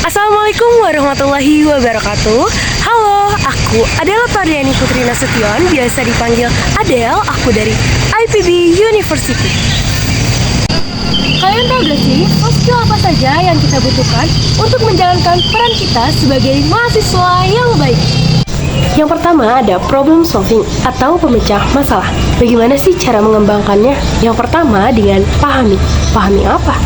Assalamualaikum warahmatullahi wabarakatuh. Halo, aku adalah Pardiyani Putri Nasution, biasa dipanggil Adele. Aku dari IPB University. Kalian tahu gak sih, skill apa saja yang kita butuhkan untuk menjalankan peran kita sebagai mahasiswa yang baik? Yang pertama ada problem solving atau pemecah masalah. Bagaimana sih cara mengembangkannya? Yang pertama dengan pahami. Pahami apa?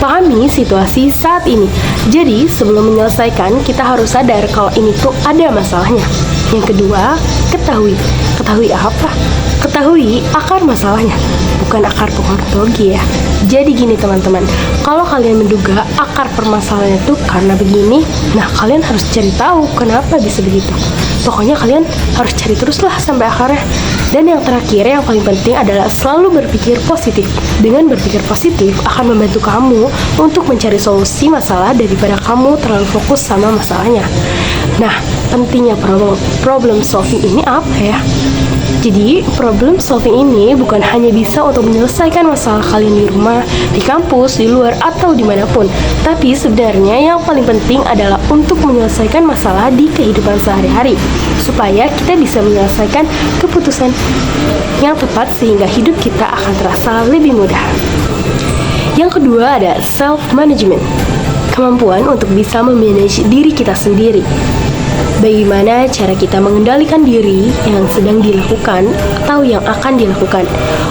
Pahami situasi saat ini. Jadi sebelum menyelesaikan kita harus sadar kalau ini tuh ada masalahnya. Yang kedua, ketahui. Ketahui apa? Ketahui akar masalahnya, bukan akar pohon toge ya. Jadi gini teman-teman, kalau kalian menduga akar permasalahannya itu karena begini, nah kalian harus cari tahu kenapa bisa begitu. Pokoknya kalian harus cari teruslah sampai akarnya. Dan yang terakhir, yang paling penting adalah selalu berpikir positif. Dengan berpikir positif akan membantu kamu untuk mencari solusi masalah daripada kamu terlalu fokus sama masalahnya. Nah, pentingnya problem solving ini apa ya? Jadi, problem solving ini bukan hanya bisa untuk menyelesaikan masalah kalian di rumah, di kampus, di luar, atau dimanapun. Tapi sebenarnya yang paling penting adalah untuk menyelesaikan masalah di kehidupan sehari-hari, supaya kita bisa menyelesaikan keputusan yang tepat sehingga hidup kita akan terasa lebih mudah. Yang kedua ada self-management, kemampuan untuk bisa memanage diri kita sendiri. Bagaimana cara kita mengendalikan diri yang sedang dilakukan atau yang akan dilakukan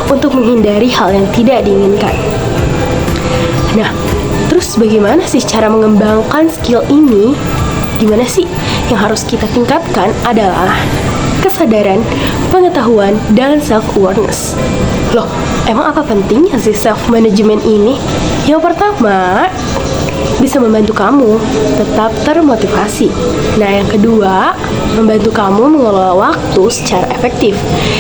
untuk menghindari hal yang tidak diinginkan. Nah, terus bagaimana sih cara mengembangkan skill ini? Gimana sih? Yang harus kita tingkatkan adalah kesadaran, pengetahuan, dan self-awareness. Loh, emang apa pentingnya sih self-management ini? Yang pertama, bisa membantu kamu tetap termotivasi. Nah, yang kedua, membantu kamu mengelola waktu secara efektif.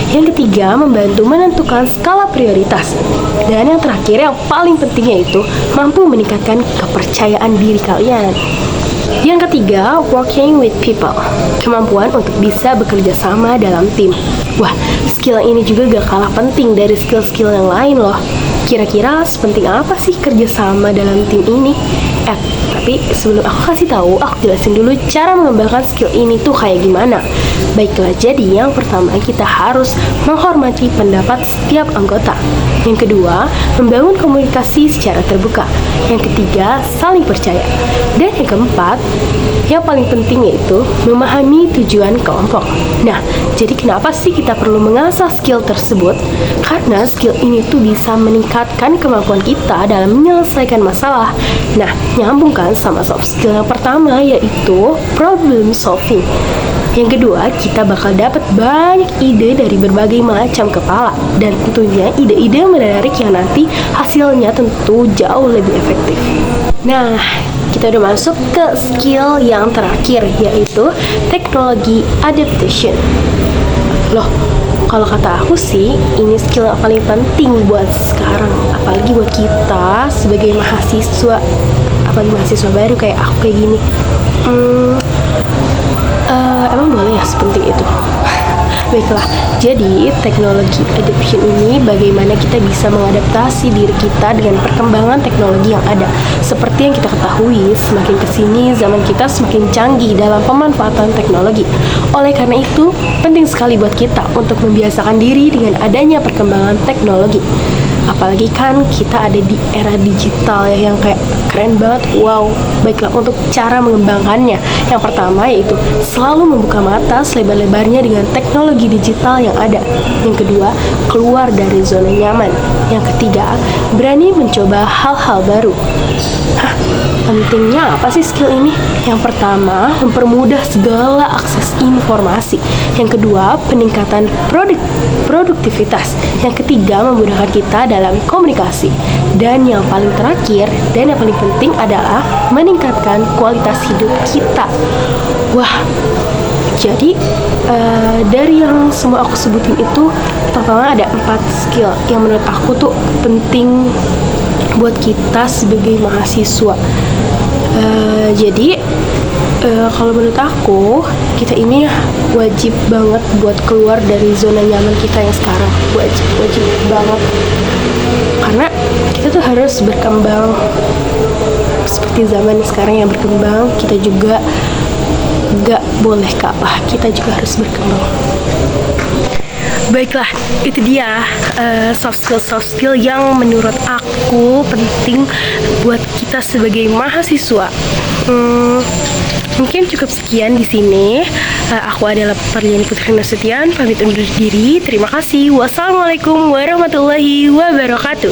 Yang ketiga, membantu menentukan skala prioritas. Dan yang terakhir, yang paling pentingnya itu mampu meningkatkan kepercayaan diri kalian. Yang ketiga, working with people, kemampuan untuk bisa bekerja sama dalam tim. Wah, skill ini juga gak kalah penting dari skill-skill yang lain loh. Kira-kira sepenting apa sih kerjasama dalam tim ini? Tapi sebelum aku kasih tahu, aku jelasin dulu cara mengembangkan skill ini tuh kayak gimana. Baiklah, jadi yang pertama kita harus menghormati pendapat setiap anggota. Yang kedua, membangun komunikasi secara terbuka. Yang ketiga, saling percaya. Dan yang keempat, yang paling penting yaitu memahami tujuan kelompok. Nah, jadi kenapa sih kita perlu mengasah skill tersebut? Karena skill ini tuh bisa meningkatkan kemampuan kita dalam menyelesaikan masalah. Nah, nyambung kan sama soft skill yang pertama yaitu problem solving. Yang kedua, kita bakal dapat banyak ide dari berbagai macam kepala dan tentunya ide-ide menarik yang nanti hasilnya tentu jauh lebih efektif. Nah, kita udah masuk ke skill yang terakhir yaitu teknologi adaptation. Loh, kalau kata aku sih ini skill yang paling penting buat sekarang, apalagi buat kita sebagai mahasiswa, apalagi mahasiswa baru kayak aku kayak gini. Emang boleh ya sepenting itu? Baiklah, jadi teknologi adaptation ini bagaimana kita bisa mengadaptasi diri kita dengan perkembangan teknologi yang ada. Seperti yang kita ketahui, semakin kesini zaman kita semakin canggih dalam pemanfaatan teknologi. Oleh karena itu, penting sekali buat kita untuk membiasakan diri dengan adanya perkembangan teknologi. Apalagi kan kita ada di era digital ya, yang kayak keren banget. Wow, baiklah untuk cara mengembangkannya, yang pertama yaitu selalu membuka mata selebar-lebarnya dengan teknologi digital yang ada. Yang kedua, keluar dari zona nyaman. Yang ketiga, berani mencoba hal-hal baru. Pentingnya apa sih skill ini? Yang pertama, mempermudah segala akses informasi. Yang kedua, peningkatan produktivitas. Yang ketiga, memudahkan kita dalam komunikasi. Dan yang paling terakhir dan yang paling penting adalah meningkatkan kualitas hidup kita. Wah, jadi dari yang semua aku sebutin itu, pertama ada 4 skill yang menurut aku tuh penting buat kita sebagai mahasiswa. Jadi kalau menurut aku, kita ini wajib banget buat keluar dari zona nyaman kita yang sekarang. Wajib banget, karena kita tuh harus berkembang seperti zaman sekarang yang berkembang, kita juga gak boleh kalah, kita juga harus berkembang. Baiklah, itu dia soft skill yang menurut aku penting buat kita sebagai mahasiswa. Mungkin cukup sekian di sini. Aku adalah Parliani Putri Nasution, pamit undur diri. Terima kasih. Wassalamualaikum warahmatullahi wabarakatuh.